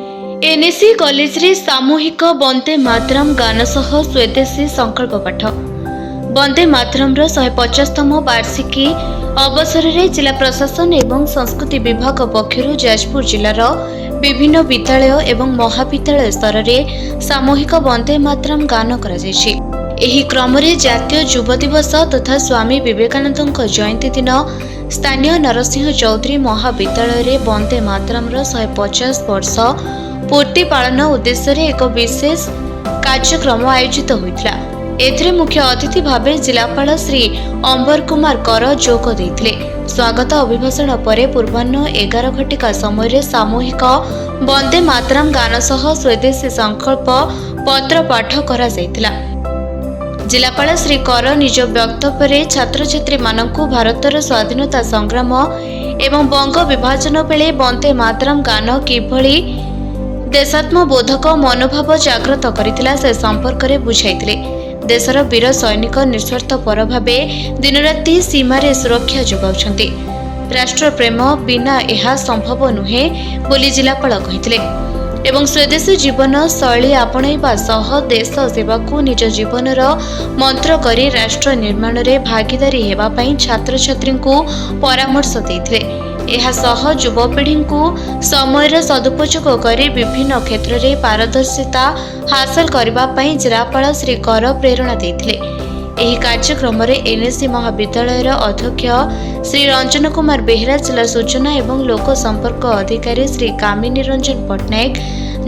NSC college रे सामूहिक वंदे मातरम गान सह स्वदेशी संकल्प पाठ। वंदे मातरम 150तम वार्षिकी अवसर में जिला प्रशासन एवं संस्कृति विभाग पक्षर जाजपुर जिलार विभिन्न विद्यालय एवं महाविद्यालय स्तर में सामूहिक वंदे मातरम गान करा जायछि। एही क्रम में जातीय युव दिवस तथा स्वामी विवेकानंद जयंती दिन स्थानीय नरसिंह चौधरी महाविद्यालय रे वंदे मातरम 150 वर्ष पूर्ति पालन उद्देश्य एक विशेष कार्यक्रम आयोजित होइतिला। एथिरे मुख्य अतिथि भावे जिलापाल श्री अंबर कुमार कर जोग देइथिले। स्वागत अभिभाषण परे पूर्वाह्न 11 घटिका समय सामूहिक वंदे मातरम गान सह स्वदेशी संकल्प पत्र पाठ करा जायतिला। जिलापाल श्री कर निज वक्तव्य छात्र छात्री मानकु भारतर स्वाधीनता संग्राम एवं बंग विभाजन बेले वंदे मातरम गान किभली देशात्मबोधक मनोभाव जागृत करितिला से संपर्क में बुझाइतिले। देशर वीर सैनिक निस्वार्थ पर भावे दिन राति सीमारे सुरक्षा जोगाउछन्ति। राष्ट्र प्रेम बिना यह संभव नुहे बोली जिलापाल कहितिले एवं स्वदेशी जीवन शैली आपणैबा सह देश सेवा को निज जीवनर मंत्र करी राष्ट्र निर्माण में भागीदारी हेबा पई छात्र छात्री को परामर्श देइथिले। एहा सह युवपीढ़ी को समय सदुपयोग कर विभिन्न क्षेत्र में पारदर्शिता हासिल करने जिलापाल श्री कर प्रेरणा देइथिले। एही कार्यक्रम में एनएससी महाविद्यालय अध्यक्ष श्री रंजन कुमार बेहेरा, जिला सूचना एवं लोक संपर्क अधिकारी श्री कामिनी रंजन पट्टनायक,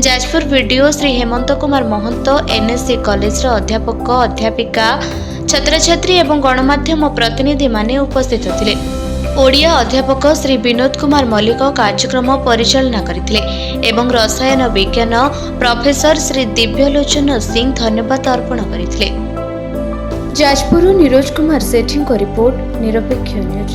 जाजपुर वीडियो श्री हेमंत कुमार महंत, एनएससी कॉलेज अध्यापक अध्यापिका, छात्र छात्री एवं गणमाध्यम प्रतिनिधि माने उपस्थित थिले। ओडिया अध्यापक श्री विनोद कुमार मल्लिक कार्यक्रम परिचालना करथिले एवं रसायन विज्ञान प्रोफेसर श्री दिव्यलोचन सिंह धन्यवाद अर्पण करथिले। जाजपुर नीरज कुमार सेठी को रिपोर्ट, निरपेक्ष न्यूज।